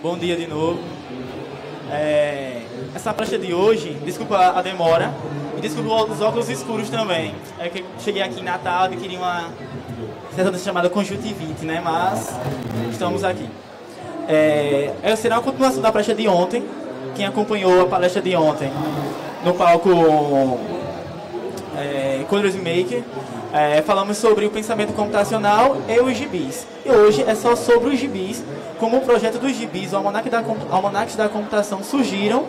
Bom dia de novo. Essa prancha de hoje, desculpa a demora, e desculpa os óculos escuros também. É que eu cheguei aqui em Natal e queria uma certa chamada conjuntivite, né? Mas estamos aqui. Será a continuação da palestra de ontem. Quem acompanhou a palestra de ontem no palco Coders Maker, falamos sobre o pensamento computacional e os gibis. E hoje é só sobre os gibis, como o projeto dos gibis, o almanacs da computação surgiram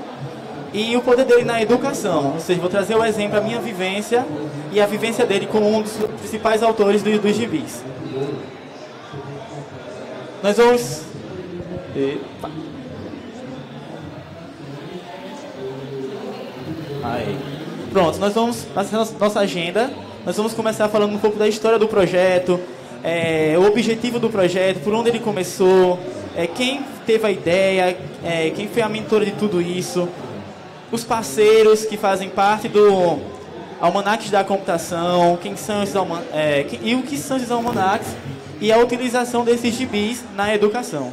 e o poder dele na educação. Ou seja, vou trazer o exemplo, a minha vivência e a vivência dele como um dos principais autores dos gibis. Nós vamos... Epa. Aí. Pronto, nós vamos passar nossa agenda. Nós vamos começar falando um pouco da história do projeto, o objetivo do projeto, por onde ele começou, quem teve a ideia, quem foi a mentora de tudo isso, os parceiros que fazem parte do Almanacs da Computação, quem são esses e o que são esses almanacs e a utilização desses gibis na educação.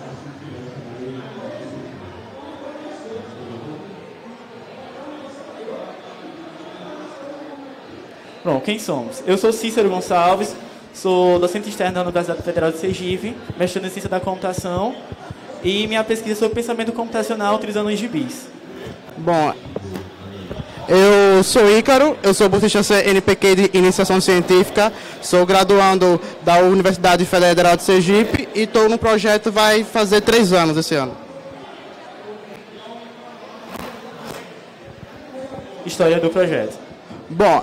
Bom, quem somos? Eu sou Cícero Gonçalves, sou docente externo da Universidade Federal de Sergipe, mestrando em Ciência da Computação, e minha pesquisa é sobre pensamento computacional utilizando os gibis. Bom, eu sou Ícaro, eu sou bolsista NPq de Iniciação Científica, sou graduando da Universidade Federal de Sergipe e estou no projeto, vai fazer 3 anos esse ano. História do projeto. Bom,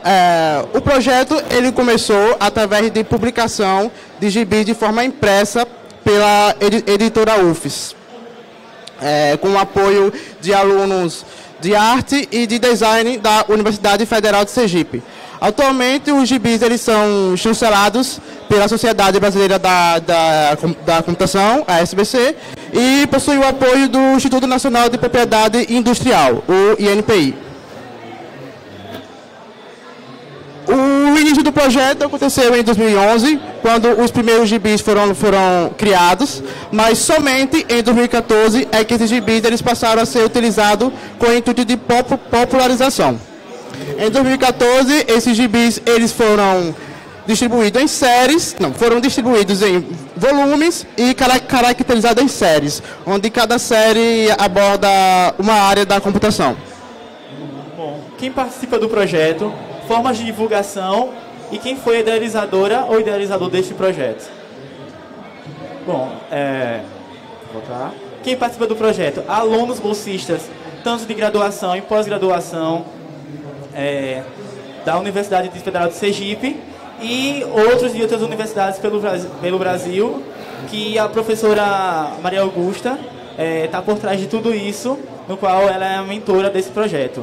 o projeto ele começou através de publicação de gibis de forma impressa pela editora UFES, com o apoio de alunos de arte e de design da Universidade Federal de Sergipe. Atualmente, os gibis eles são chancelados pela Sociedade Brasileira da Computação, a SBC, e possuem o apoio do Instituto Nacional de Propriedade Industrial, o INPI. O início do projeto aconteceu em 2011, quando os primeiros gibis foram criados, mas somente em 2014 é que esses gibis eles passaram a ser utilizados com o intuito de popularização. Em 2014, esses gibis eles foram distribuídos em séries, foram distribuídos em volumes e caracterizados em séries, onde cada série aborda uma área da computação. Bom, quem participa do projeto, formas de divulgação e quem foi a idealizadora ou idealizador deste projeto. Bom, voltar. Quem participa do projeto? Alunos bolsistas, tanto de graduação e pós-graduação da Universidade Federal de Sergipe e outros de outras universidades pelo Brasil, que a professora Maria Augusta está por trás de tudo isso, no qual ela é a mentora desse projeto.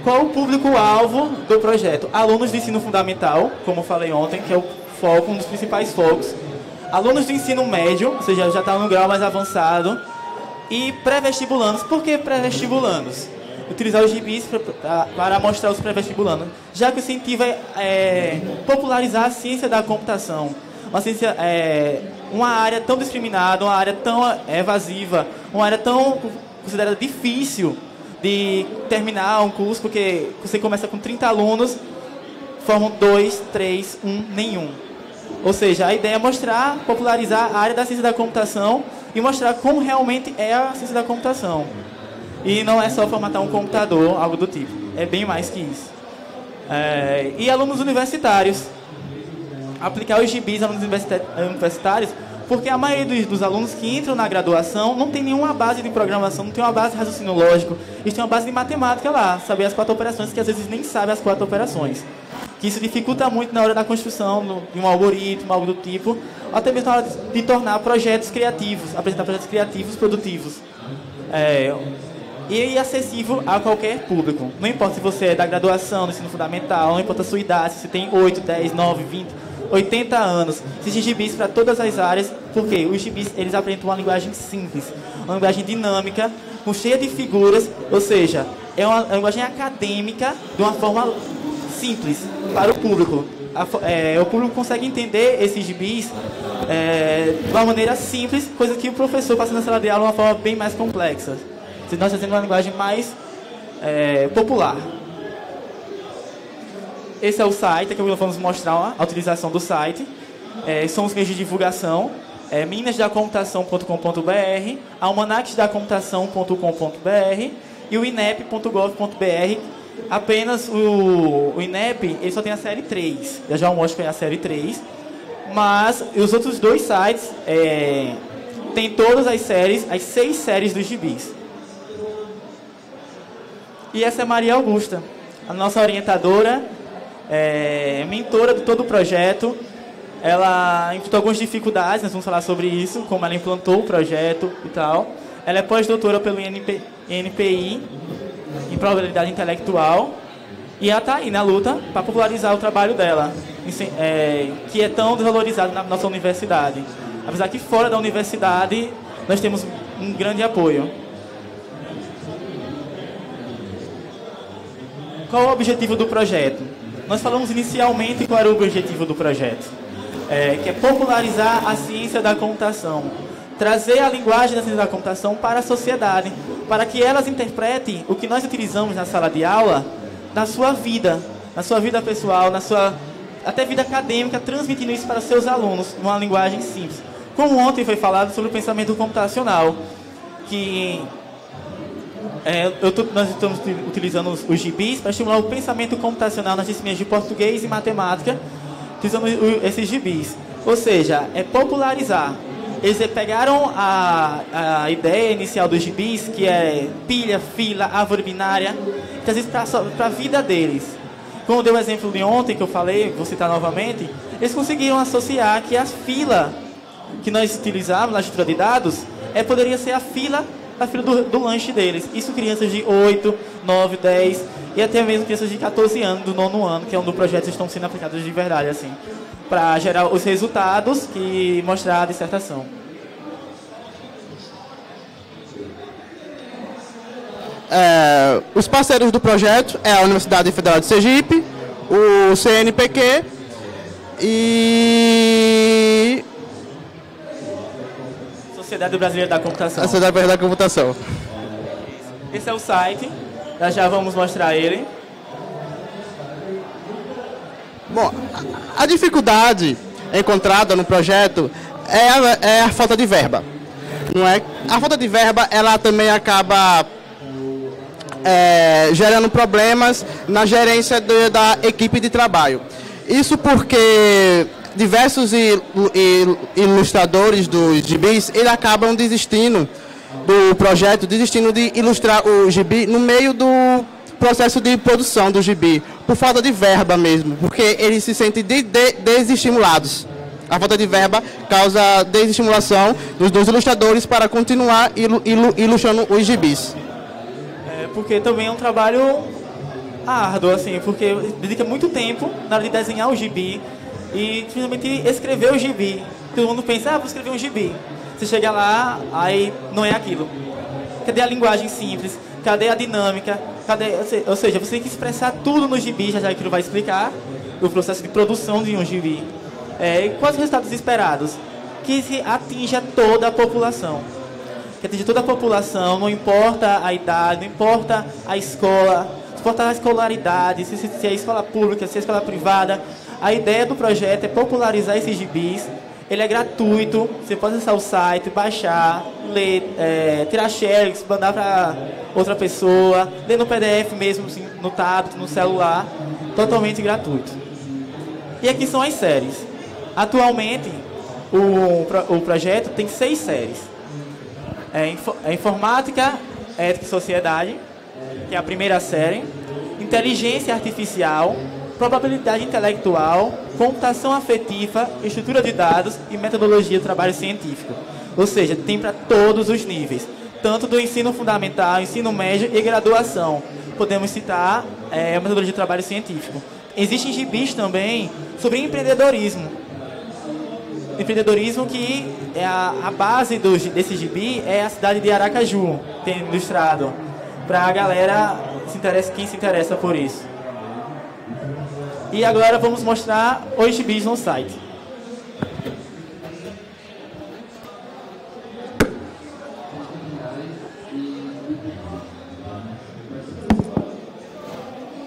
Qual o público-alvo do projeto? Alunos de ensino fundamental, como eu falei ontem, que é o foco, um dos principais focos. Alunos de ensino médio, ou seja, já está no grau mais avançado. E pré-vestibulandos. Por que pré-vestibulandos? Utilizar os gibis para mostrar os pré-vestibulandos. Já que o incentivo é popularizar a ciência da computação. Uma ciência, uma área tão discriminada, uma área tão evasiva, uma área tão considerada difícil de terminar um curso, porque você começa com 30 alunos, formam 2, 3, 1, nenhum. Ou seja, a ideia é mostrar, popularizar a área da ciência da computação e mostrar como realmente é a ciência da computação. E não é só formatar um computador, algo do tipo. É bem mais que isso. E alunos universitários. Aplicar os gibis a alunos universitários, porque a maioria dos alunos que entram na graduação não tem nenhuma base de programação, não tem uma base de raciocínio lógico, eles têm uma base de matemática lá, saber as 4 operações, que às vezes nem sabem as 4 operações. Que isso dificulta muito na hora da construção de um algoritmo, algo do tipo, ou até mesmo na hora de tornar projetos criativos, apresentar projetos criativos, produtivos. E acessível a qualquer público. Não importa se você é da graduação, do ensino fundamental, não importa a sua idade, se você tem 8, 10, 9, 20... 80 anos, existem gibis para todas as áreas, porque os gibis eles apresentam uma linguagem simples, uma linguagem dinâmica, cheia de figuras, ou seja, é uma linguagem acadêmica de uma forma simples para o público. O público consegue entender esses gibis de uma maneira simples, coisa que o professor passa na sala de aula de uma forma bem mais complexa. Nós fazemos uma linguagem mais popular. Esse é o site, aqui vamos mostrar a utilização do site. São os meios de divulgação. minasdacomputação.com.br, almanacsdacomputação.com.br e o inep.gov.br. Apenas o INEP, ele só tem a série 3. Eu já mostro que é a série 3. Mas os outros dois sites tem todas as séries, as 6 séries dos gibis. E essa é Maria Augusta, a nossa orientadora, mentora de todo o projeto. Ela enfrentou algumas dificuldades, nós vamos falar sobre isso, como ela implantou o projeto e tal. Ela é pós-doutora pelo INPI, em probabilidade intelectual, e ela está aí na luta para popularizar o trabalho dela, que é tão desvalorizado na nossa universidade. Apesar que fora da universidade nós temos um grande apoio. Qual o objetivo do projeto? Nós falamos inicialmente qual era o objetivo do projeto, que é popularizar a ciência da computação, trazer a linguagem da ciência da computação para a sociedade, para que elas interpretem o que nós utilizamos na sala de aula na sua vida pessoal, na sua até vida acadêmica, transmitindo isso para seus alunos numa linguagem simples. Como ontem foi falado sobre o pensamento computacional, que nós estamos utilizando os gibis para estimular o pensamento computacional nas disciplinas de português e matemática, utilizando esses gibis. Ou seja, é popularizar. Eles pegaram a ideia inicial dos gibis, que é pilha, fila, árvore binária, e trazer isso para a vida deles. Como deu o exemplo de ontem que eu falei, vou citar novamente, eles conseguiram associar que as filas que nós utilizávamos na estrutura de dados poderia ser a fila do lanche deles. Isso crianças de 8, 9, 10 e até mesmo crianças de 14 anos, do 9º ano, que é onde os projetos estão sendo aplicados de verdade, assim, para gerar os resultados que mostrar a dissertação. Os parceiros do projeto é a Universidade Federal de Sergipe, o CNPq e Sociedade Brasileira da Computação. A Sociedade Brasileira da Computação. Esse é o site, nós já vamos mostrar ele. Bom, a dificuldade encontrada no projeto é a falta de verba, não é? A falta de verba, ela também acaba gerando problemas na gerência da equipe de trabalho. Isso porque diversos ilustradores dos gibis, eles acabam desistindo do projeto, desistindo de ilustrar o gibi no meio do processo de produção do gibi, por falta de verba mesmo, porque eles se sentem desestimulados. A falta de verba causa desestimulação dos ilustradores para continuar ilustrando os gibis. Porque também é um trabalho árduo, assim, porque dedica muito tempo na hora de desenhar o gibi e finalmente escrever o gibi. Todo mundo pensa, vou escrever um gibi. Você chega lá, aí não é aquilo. Cadê a linguagem simples? Cadê a dinâmica? Ou seja, você tem que expressar tudo no gibi, já que ele vai explicar o processo de produção de um gibi. E quais os resultados esperados? Que se atinja toda a população. Que atinja toda a população, não importa a idade, não importa a escola, não importa a escolaridade, se é escola pública, se é escola privada. A ideia do projeto é popularizar esses gibis. Ele é gratuito, você pode acessar o site, baixar, ler, tirar xerox, mandar para outra pessoa, ler no PDF mesmo, assim, no tablet, no celular, totalmente gratuito. E aqui são as séries. Atualmente, o projeto tem 6 séries. Informática, Ética e Sociedade, que é a primeira série, Inteligência Artificial, Probabilidade Intelectual, Computação Afetiva, Estrutura de Dados e Metodologia do Trabalho Científico. Ou seja, tem para todos os níveis, tanto do ensino fundamental, ensino médio e graduação. Podemos citar a metodologia do trabalho científico. Existem gibis também sobre empreendedorismo. Empreendedorismo que é a base desse gibi é a cidade de Aracaju, tem ilustrado, para a galera quem se interessa por isso. E agora vamos mostrar os gibis no site.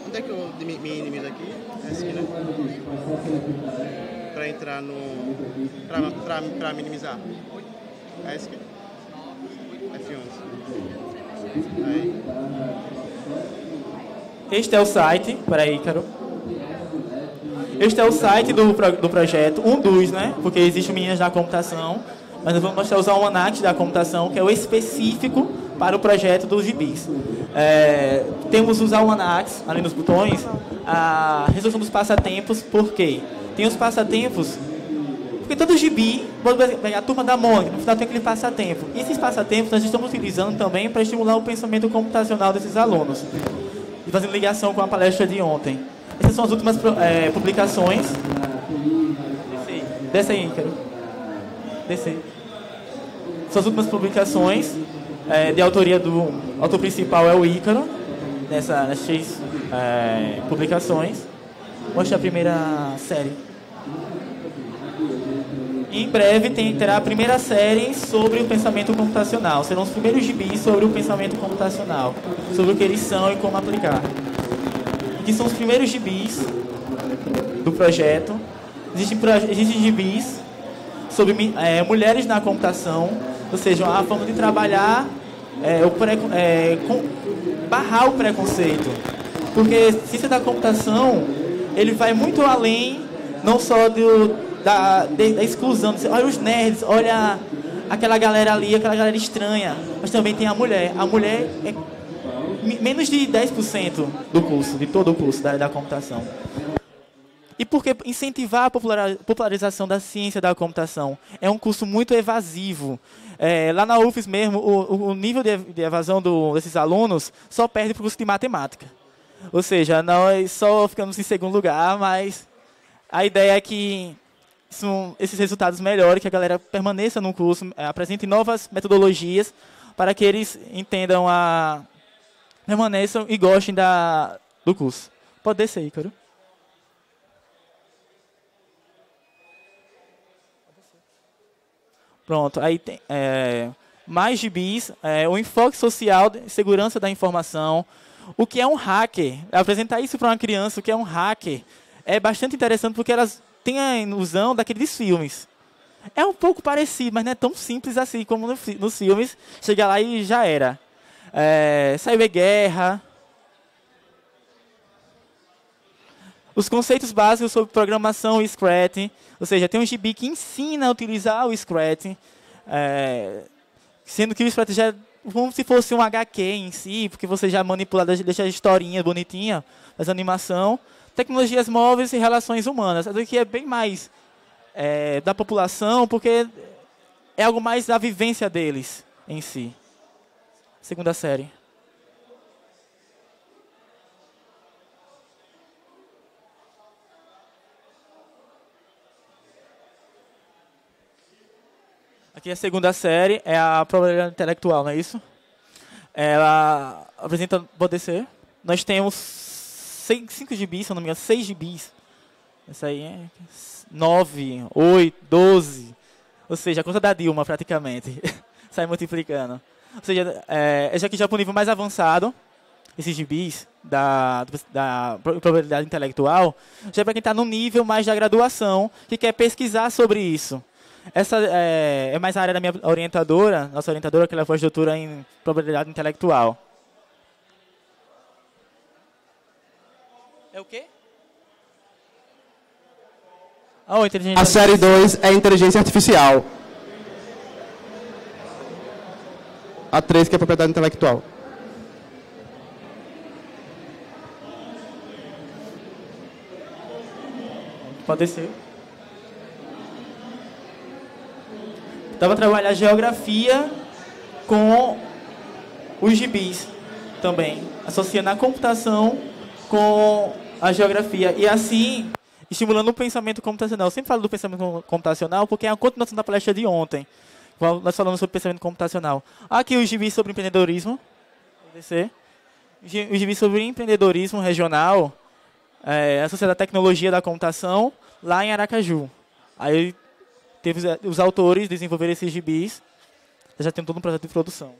Onde é que eu minimizo aqui? É assim, né? Para entrar no... Para minimizar. É esse aqui. F11. Aí. Este é o site, peraí, Ícaro. Este é o site do projeto, um dos, né? Porque existe o Meninas da Computação, mas nós vamos mostrar os almanacs da computação, que é o específico para o projeto dos gibis. Temos os almanacs, ali nos botões, a resolução dos passatempos, por quê? Tem os passatempos, porque todo gibi, a turma da Mônica, no final tem aquele passatempo. E esses passatempos nós estamos utilizando também para estimular o pensamento computacional desses alunos. E fazendo ligação com a palestra de ontem. Essas são as últimas publicações. Desce aí, Ícaro. Desce aí. São as últimas publicações de autoria do... O autor principal é o Ícaro, nessas 6 publicações. Mostra a primeira série. E em breve terá a primeira série sobre o pensamento computacional. Serão os primeiros gibis sobre o pensamento computacional, sobre o que eles são e como aplicar. Aqui são os primeiros gibis do projeto. Existem gibis sobre mulheres na computação, ou seja, a forma de trabalhar, barrar o preconceito. Porque ciência da computação, ele vai muito além, não só da exclusão. Olha os nerds, olha aquela galera ali, aquela galera estranha. Mas também tem a mulher. A mulher é menos de 10% do curso, de todo o curso da computação. E por que incentivar a popularização da ciência da computação? É um curso muito evasivo. Lá na UFES mesmo, o nível de evasão desses alunos só perde para o curso de matemática. Ou seja, nós só ficamos em segundo lugar, mas a ideia é que esses resultados melhorem, que a galera permaneça no curso, apresente novas metodologias para que eles entendam permaneçam e gostem do curso. Pode descer, Ícaro. Pronto, aí tem mais gibis, o enfoque social de segurança da informação. O que é um hacker? Apresentar isso para uma criança, o que é um hacker, é bastante interessante porque elas têm a ilusão daqueles filmes. É um pouco parecido, mas não é tão simples assim como nos filmes. Chega lá e já era. Cyberguerra. Os conceitos básicos sobre programação e Scratch. Ou seja, tem um gibi que ensina a utilizar o Scratch. Sendo que o Scratch já é como se fosse um HQ em si, porque você já manipula, deixa a historinha bonitinha, faz animação. Tecnologias móveis e relações humanas. Isso aqui é bem mais da população, porque é algo mais da vivência deles em si. Segunda série. Aqui a segunda série é a probabilidade intelectual, não é isso? Ela apresenta... Pode descer. Nós temos 5 gibis, se eu não me engano, 6 gibis. Essa aí é 9, 8, 12. Ou seja, a conta da Dilma, praticamente. Sai multiplicando. Ou seja, já que já para o nível mais avançado, esses gibis da probabilidade intelectual, já é para quem está no nível mais da graduação, que quer pesquisar sobre isso. Essa é mais a área da minha orientadora, nossa orientadora, que ela faz doutora em probabilidade intelectual. É o quê? A série 2 é inteligência artificial. A 3 que é propriedade intelectual. Pode ser. Dá para trabalhar geografia com os gibis também, associando a computação com a geografia. E assim, estimulando o pensamento computacional. Eu sempre falo do pensamento computacional porque é a continuação da palestra de ontem. Nós falamos sobre pensamento computacional. Aqui os gibis sobre empreendedorismo. Os gibis sobre empreendedorismo regional, associado à tecnologia da computação, lá em Aracaju. Aí teve os autores desenvolveram esses gibis, já tem todo um projeto de produção.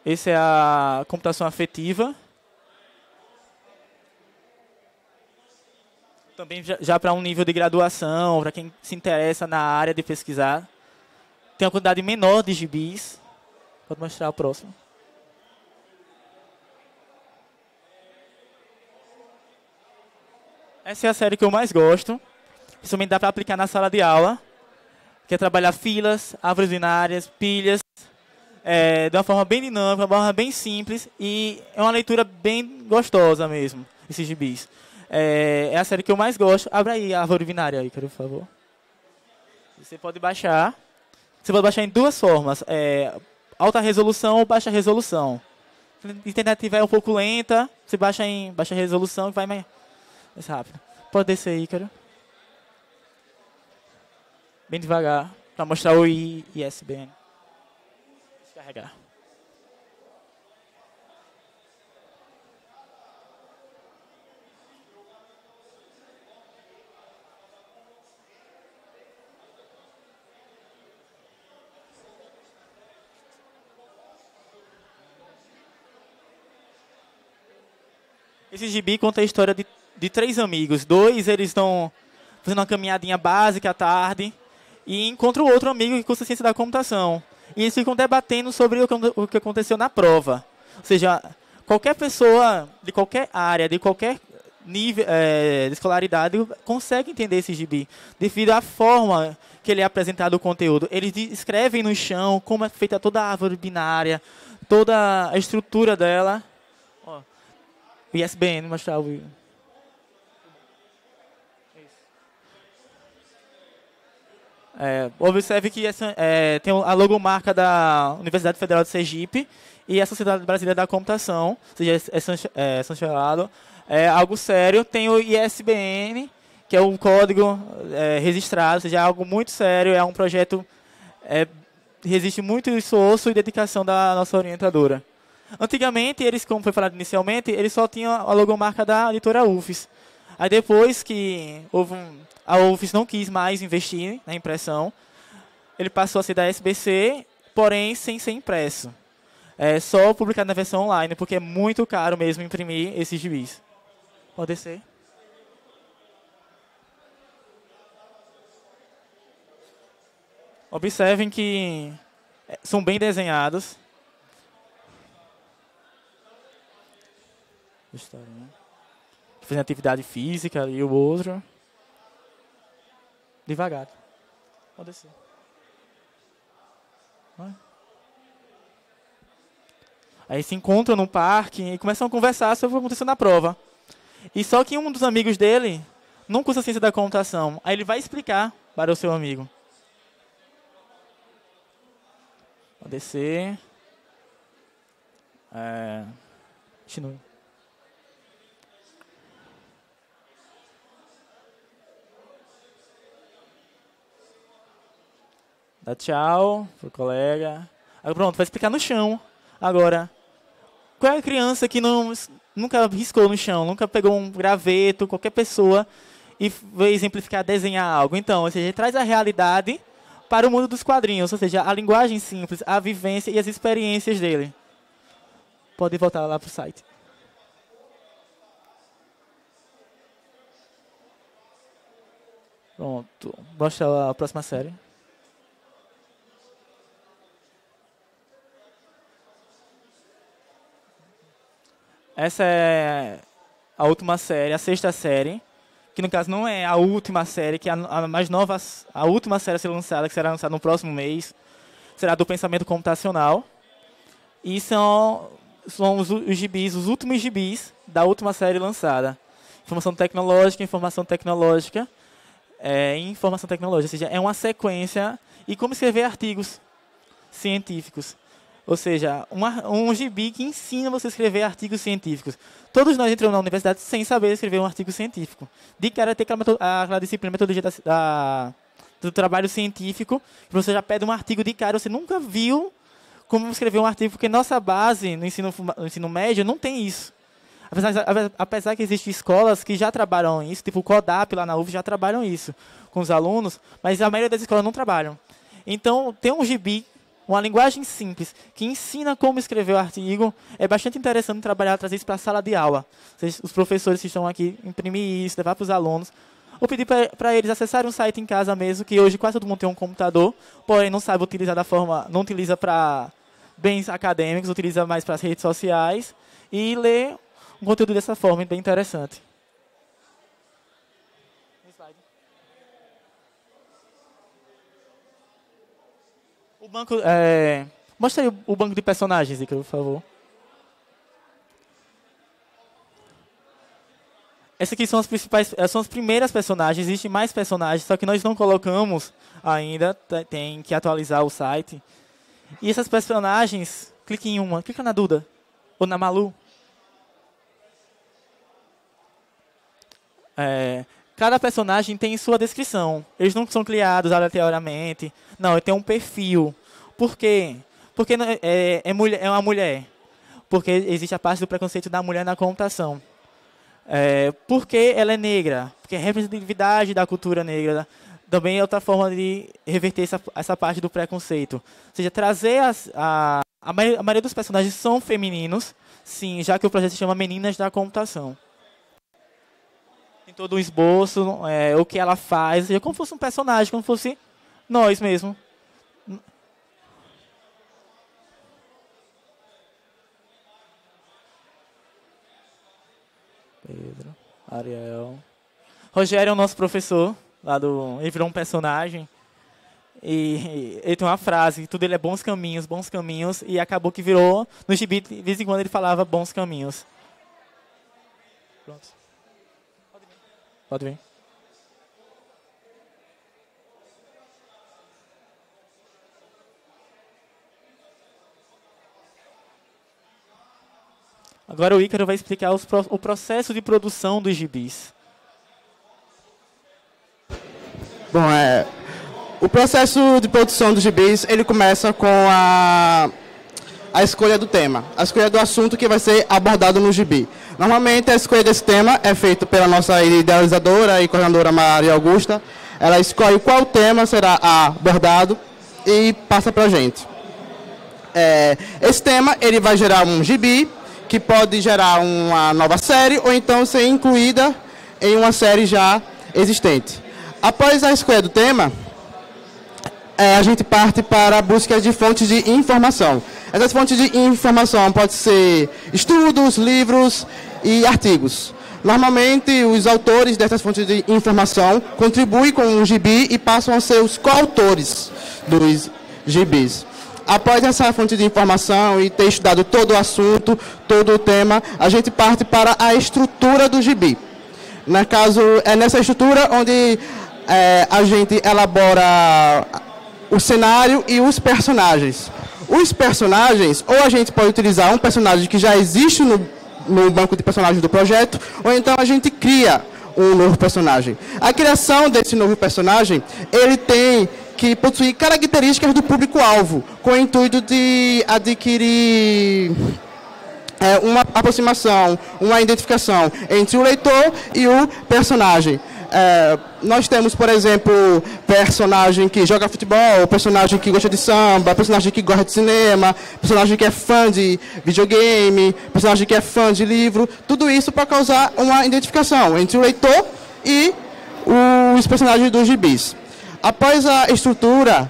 Esse é a computação afetiva. Também já para um nível de graduação, para quem se interessa na área de pesquisar. Tem uma quantidade menor de gibis. Pode mostrar o próximo. Essa é a série que eu mais gosto. Principalmente dá para aplicar na sala de aula. Que é trabalhar filas, árvores binárias, pilhas. De uma forma bem dinâmica, de uma forma bem simples. E é uma leitura bem gostosa mesmo, esses gibis. É a série que eu mais gosto. Abra aí a árvore binária, aí, por favor. Você pode baixar. Você pode baixar em duas formas. Alta resolução ou baixa resolução. Se a internet estiver um pouco lenta, você baixa em baixa resolução e vai mais rápido. Pode descer aí, Ícaro. Bem devagar, para mostrar o ISBN. Descarregar. Esse gibi conta a história de três amigos. Dois, eles estão fazendo uma caminhadinha básica à tarde e encontram outro amigo que cursa ciência da computação. E eles ficam debatendo sobre o que aconteceu na prova. Ou seja, qualquer pessoa de qualquer área, de qualquer nível de escolaridade, consegue entender esse gibi, devido à forma que ele é apresentado o conteúdo. Eles escrevem no chão como é feita toda a árvore binária, toda a estrutura dela. O ISBN, mostrar o... observe que tem a logomarca da Universidade Federal de Sergipe e a Sociedade Brasileira da Computação, ou seja, é sancionado. É algo sério. Tem o ISBN, que é um código registrado, ou seja, é algo muito sério, é um projeto existe muito esforço e dedicação da nossa orientadora. Antigamente, eles, como foi falado inicialmente, eles só tinham a logomarca da editora UFES. Aí depois que a UFES não quis mais investir na impressão, ele passou a ser da SBC, porém sem ser impresso. É só publicado na versão online, porque é muito caro mesmo imprimir esses gibis. Pode descer. Observem que são bem desenhados. Fazendo atividade física e o outro. Devagar. Pode descer. Aí se encontram no parque e começam a conversar sobre o que aconteceu na prova. E só que um dos amigos dele não cursa ciência da computação. Aí ele vai explicar para o seu amigo. Pode descer. Continue. Dá tchau pro colega. Aí pronto, vai explicar no chão. Agora, qual é a criança que nunca riscou no chão, nunca pegou um graveto, qualquer pessoa, e veio exemplificar, desenhar algo? Então, ou seja, ele traz a realidade para o mundo dos quadrinhos, ou seja, a linguagem simples, a vivência e as experiências dele. Pode voltar lá pro site. Pronto, mostra a próxima série. Essa é a última série, a sexta série, que no caso não é a última série, que é a mais nova, a última série a ser lançada, que será lançada no próximo mês, será do pensamento computacional. E são os gibis, os últimos gibis da última série lançada. Informação tecnológica, ou seja, é uma sequência, e como escrever artigos científicos. Ou seja, um gibi que ensina você a escrever artigos científicos. Todos nós entramos na universidade sem saber escrever um artigo científico. De cara, tem aquela disciplina, metodologia do trabalho científico, que você já pede um artigo de cara, você nunca viu como escrever um artigo, porque nossa base no ensino médio não tem isso. Apesar que existem escolas que já trabalham isso, tipo o CODAP lá na UF já trabalham isso com os alunos, mas a maioria das escolas não trabalham. Então, tem um gibi uma linguagem simples, que ensina como escrever o artigo, é bastante interessante trabalhar, trazer isso para a sala de aula. Os professores que estão aqui, imprimir isso, levar para os alunos. Ou pedir para eles acessarem um site em casa mesmo, que hoje quase todo mundo tem um computador, porém não sabe utilizar da forma, não utiliza para bens acadêmicos, utiliza mais para as redes sociais, e ler um conteúdo dessa forma, bem interessante. O banco, mostra aí o banco de personagens, Ícaro, por favor. Essas aqui são as principais, são as primeiras personagens, existem mais personagens, só que nós não colocamos ainda, tem que atualizar o site. E essas personagens, clique em uma, clica na Duda, ou na Malu. Cada personagem tem sua descrição, eles não são criados aleatoriamente, não, ele tem um perfil. Por quê? Porque é uma mulher, porque existe a parte do preconceito da mulher na computação. Porque ela é negra, porque é representatividade da cultura negra, também é outra forma de reverter essa parte do preconceito. Ou seja, trazer a maioria dos personagens são femininos, sim, já que o projeto se chama Meninas da Computação. Tem todo um esboço, o que ela faz, é como fosse um personagem, como fosse nós mesmo. Pedro, Ariel. Rogério é o nosso professor, ele virou um personagem. E ele tem uma frase, tudo ele é bons caminhos, e acabou que virou, no gibi, de vez em quando ele falava bons caminhos. Pronto. Pode vir. Agora o Ícaro vai explicar o processo de produção dos gibis. Bom, o processo de produção dos gibis, ele começa com a escolha do tema, a escolha do assunto que vai ser abordado no gibi. Normalmente a escolha desse tema é feita pela nossa idealizadora e coordenadora Maria Augusta. Ela escolhe qual tema será abordado e passa para a gente. Esse tema ele vai gerar um gibi, que pode gerar uma nova série ou então ser incluída em uma série já existente. Após a escolha do tema, a gente parte para a busca de fontes de informação. Essas fontes de informação podem ser estudos, livros e artigos. Normalmente, os autores dessas fontes de informação contribuem com o gibi e passam a ser os coautores dos gibis. Após essa fonte de informação e ter estudado todo o assunto, todo o tema, a gente parte para a estrutura do gibi. No caso, é nessa estrutura onde a gente elabora o cenário e os personagens. Os personagens, ou a gente pode utilizar um personagem que já existe no banco de personagens do projeto, ou então a gente cria um novo personagem. A criação desse novo personagem, ele tem que possui características do público-alvo, com o intuito de adquirir uma aproximação, uma identificação entre o leitor e o personagem. Nós temos, por exemplo, personagem que joga futebol, personagem que gosta de samba, personagem que gosta de cinema, personagem que é fã de videogame, personagem que é fã de livro, tudo isso para causar uma identificação entre o leitor e os personagens dos gibis. Após a estrutura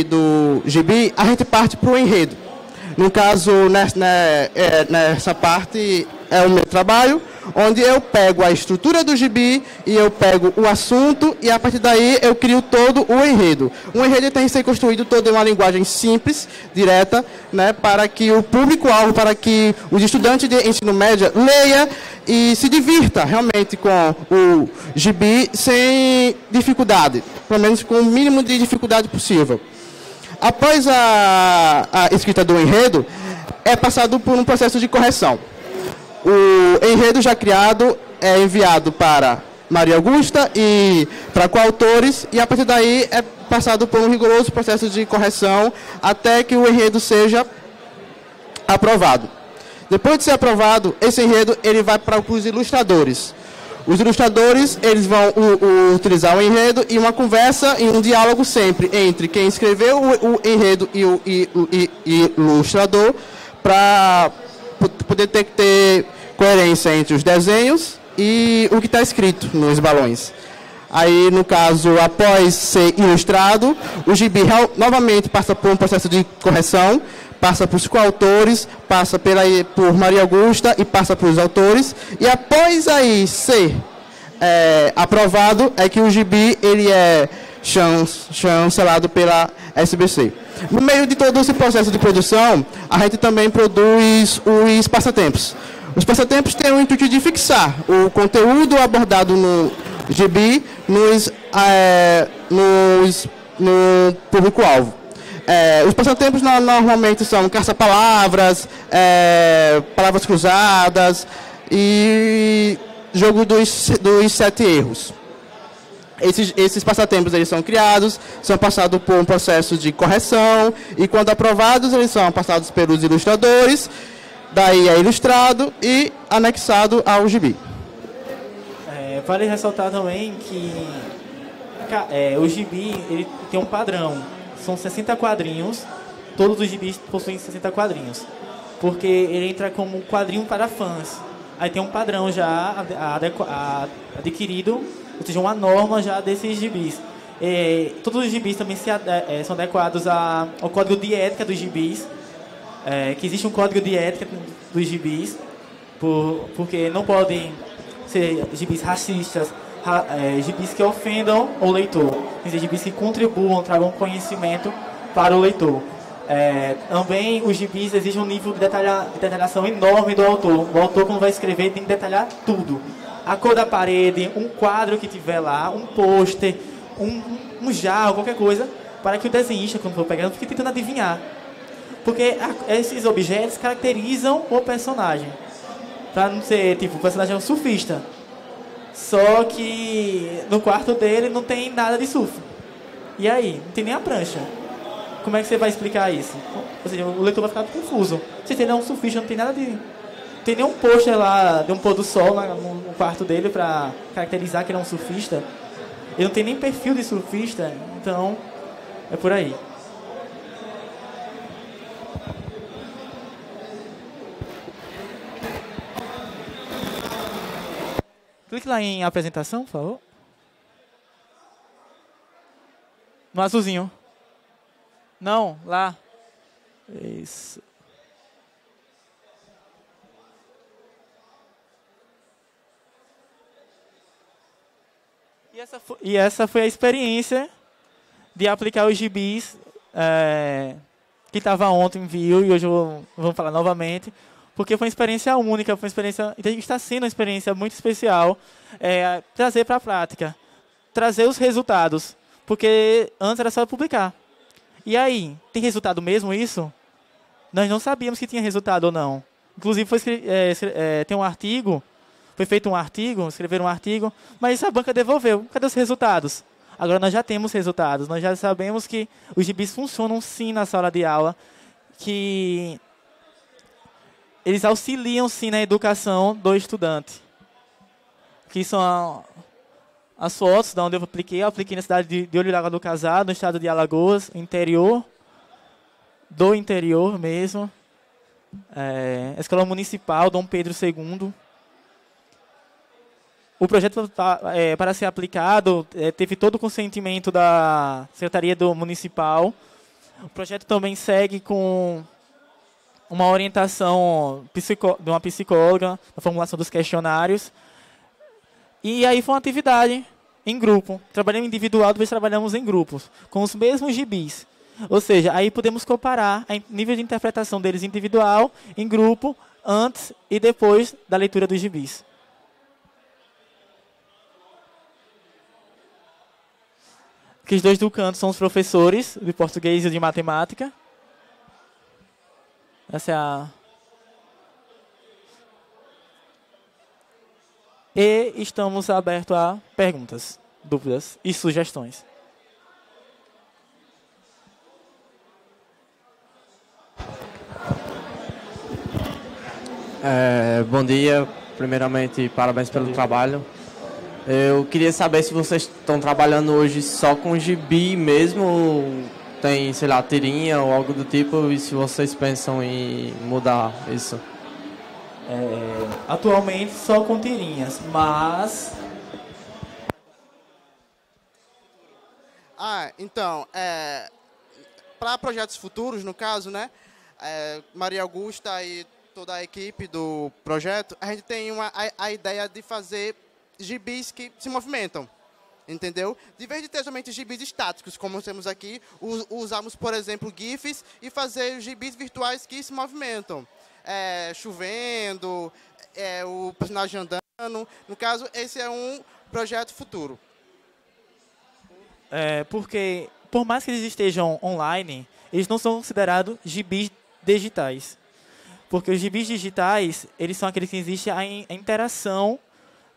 do gibi, a gente parte para o enredo. No caso, nessa parte é o meu trabalho, onde eu pego a estrutura do gibi e eu pego o assunto e a partir daí eu crio todo o enredo. O enredo tem que ser construído todo em uma linguagem simples, direta, né, para que o público-alvo, para que os estudantes de ensino médio leia e se divirta realmente com o gibi sem dificuldade, pelo menos com o mínimo de dificuldade possível. Após a escrita do enredo, é passado por um processo de correção. O enredo já criado é enviado para Maria Augusta e para coautores, e a partir daí é passado por um rigoroso processo de correção até que o enredo seja aprovado. Depois de ser aprovado, esse enredo ele vai para os ilustradores. Os ilustradores, eles vão utilizar o enredo e uma conversa e um diálogo sempre entre quem escreveu o enredo e o ilustrador, para poder ter coerência entre os desenhos e o que está escrito nos balões. Aí, no caso, após ser ilustrado, o gibi novamente passa por um processo de correção, passa para os coautores, passa por Maria Augusta e passa para os autores. E após aí ser aprovado, é que o gibi ele é chancelado pela SBC. No meio de todo esse processo de produção, a gente também produz os passatempos. Os passatempos têm o intuito de fixar o conteúdo abordado no gibi no público-alvo. Os passatempos normalmente são caça-palavras, palavras cruzadas e jogo dos 7 erros. Esses passatempos eles são criados, são passados por um processo de correção e, quando aprovados, eles são passados pelos ilustradores, daí é ilustrado e anexado ao gibi. Vale ressaltar também que o gibi ele tem um padrão. São 60 quadrinhos, todos os gibis possuem 60 quadrinhos, porque ele entra como quadrinho para fãs. Aí tem um padrão já adquirido, ou seja, uma norma já desses gibis. Todos os gibis também são adequados ao código de ética dos gibis, que existe um código de ética dos gibis, porque não podem ser gibis racistas, gibis que ofendam o leitor, gibis que contribuam, tragam conhecimento para o leitor. Também os gibis exigem um nível de detalhação enorme do autor. O autor, quando vai escrever, tem que detalhar tudo. A cor da parede, um quadro que tiver lá, um pôster, um jarro, qualquer coisa, para que o desenhista, quando for pegando, fique tentando adivinhar. Porque esses objetos caracterizam o personagem. Para não ser, tipo, o personagem é um surfista. Só que no quarto dele não tem nada de surf. E aí? Não tem nem a prancha. Como é que você vai explicar isso? Ou seja, o leitor vai ficar confuso. Se ele é um surfista, não tem nada de... Não tem nenhum pôster lá de um pôr do sol no quarto dele para caracterizar que ele é um surfista. Ele não tem nem perfil de surfista. Então, é por aí. Clique lá em apresentação, por favor. No azulzinho. Não, lá. Isso. E essa foi a experiência de aplicar os gibis que estava ontem, viu, e hoje vamos falar novamente. Porque foi uma experiência única, está sendo uma experiência muito especial, trazer para a prática, trazer os resultados, porque antes era só publicar. E aí, tem resultado mesmo isso? Nós não sabíamos que tinha resultado ou não. Inclusive, tem um artigo, foi feito um artigo, escreveram um artigo, mas a banca devolveu. Cadê os resultados? Agora nós já temos resultados, nós já sabemos que os gibis funcionam sim na sala de aula, que... eles auxiliam, sim, na educação do estudante. Aqui são as fotos de onde eu apliquei. Eu apliquei na cidade de Olho do Casado, no estado de Alagoas, interior, do interior mesmo. Escola Municipal Dom Pedro II. O projeto, para ser aplicado, teve todo o consentimento da Secretaria do Municipal. O projeto também segue com uma orientação de uma psicóloga, na formulação dos questionários. E aí foi uma atividade em grupo. Trabalhamos individual, depois trabalhamos em grupos, com os mesmos gibis. Ou seja, aí podemos comparar o nível de interpretação deles individual, em grupo, antes e depois da leitura dos gibis. Aqui os dois do canto são os professores de português e de matemática. Essa é a... E estamos abertos a perguntas, dúvidas e sugestões. Bom dia. Primeiramente, parabéns pelo trabalho. Eu queria saber se vocês estão trabalhando hoje só com gibi mesmo, ou tem, sei lá, tirinha ou algo do tipo, e se vocês pensam em mudar isso. Atualmente só com tirinhas, mas Então, para projetos futuros, no caso, né, Maria Augusta e toda a equipe do projeto, a gente tem a ideia de fazer gibis que se movimentam, entendeu? De vez de ter somente gibis estáticos, como temos aqui, usamos, por exemplo, GIFs e fazer gibis virtuais que se movimentam. Chovendo, o personagem andando. No caso, esse é um projeto futuro. porque, por mais que eles estejam online, eles não são considerados gibis digitais. Porque os gibis digitais, eles são aqueles que existe a interação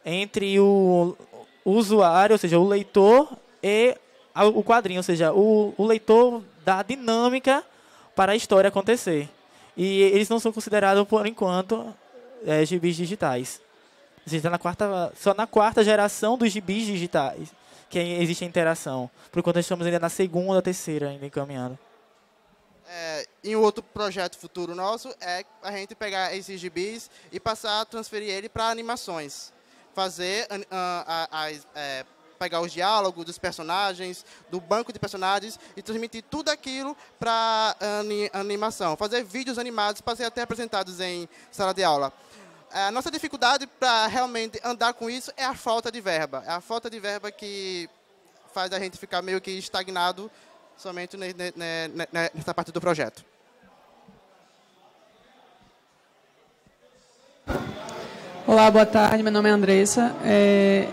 entre o usuário, ou seja, o leitor, e o quadrinho, ou seja, o leitor dá a dinâmica para a história acontecer. E eles não são considerados, por enquanto, gibis digitais. A gente está só na quarta geração dos gibis digitais que existe a interação. Por enquanto, estamos ainda na segunda, terceira, ainda encaminhando. Em outro projeto futuro nosso é a gente pegar esses gibis e passar a transferir ele para animações. Fazer, pegar os diálogos dos personagens, do banco de personagens e transmitir tudo aquilo para animação. Fazer vídeos animados para ser até apresentados em sala de aula. A nossa dificuldade para realmente andar com isso é a falta de verba. É a falta de verba que faz a gente ficar meio que estagnado somente nessa parte do projeto. Olá, boa tarde. Meu nome é Andressa.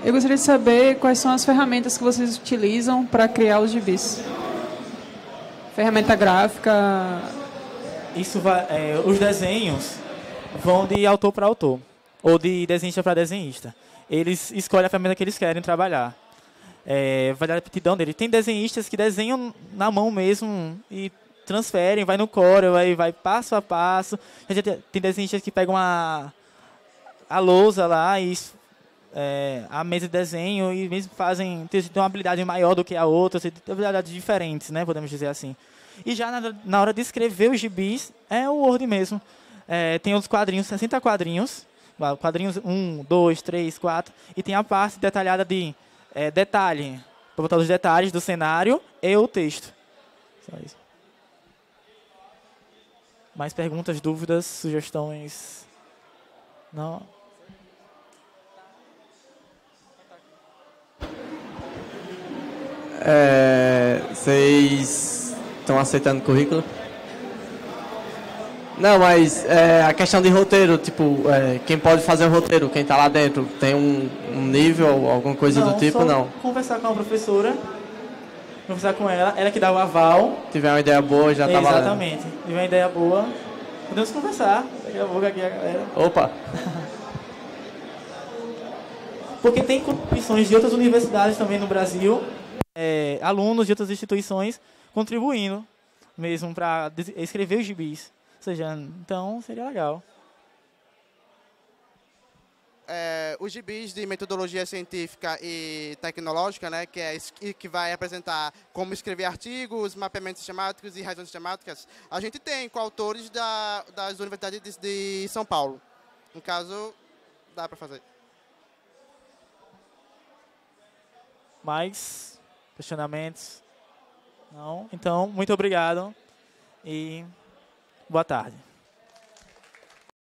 Eu gostaria de saber quais são as ferramentas que vocês utilizam para criar os gibis. Ferramenta gráfica. Os desenhos vão de autor para autor, ou de desenhista para desenhista. Eles escolhem a ferramenta que eles querem trabalhar. Vai dar a aptidão dele. Tem desenhistas que desenham na mão mesmo e transferem, vai no Corel, vai passo a passo. Tem desenhistas que pegam a lousa lá e a mesa de desenho e mesmo tem uma habilidade maior do que a outra, tem habilidades diferentes, né, podemos dizer assim. E já na hora de escrever os gibis, é o Word mesmo. Tem os quadrinhos, 60 quadrinhos, quadrinhos 1, 2, 3, 4, e tem a parte detalhada de detalhe, para botar os detalhes do cenário e o texto. Só isso. Mais perguntas, dúvidas, sugestões? Não? Vocês estão aceitando currículo? Não, mas a questão de roteiro, tipo, quem pode fazer o roteiro, quem está lá dentro, tem um nível, alguma coisa do tipo, não? Conversar com a professora, conversar com ela que dá o aval. Se tiver uma ideia boa, já está valendo. Exatamente, se tiver uma ideia boa, podemos conversar. Daqui a pouco aqui a galera. Opa! Porque tem contribuições de outras universidades também no Brasil, alunos de outras instituições contribuindo mesmo para escrever os gibis. Ou seja, então seria legal. Os gibis de metodologia científica e tecnológica, né, que vai apresentar como escrever artigos, mapeamentos sistemáticos e razões sistemáticas, a gente tem com autores das universidades de São Paulo. No caso, dá para fazer. Mais questionamentos? Não? Então, muito obrigado e boa tarde.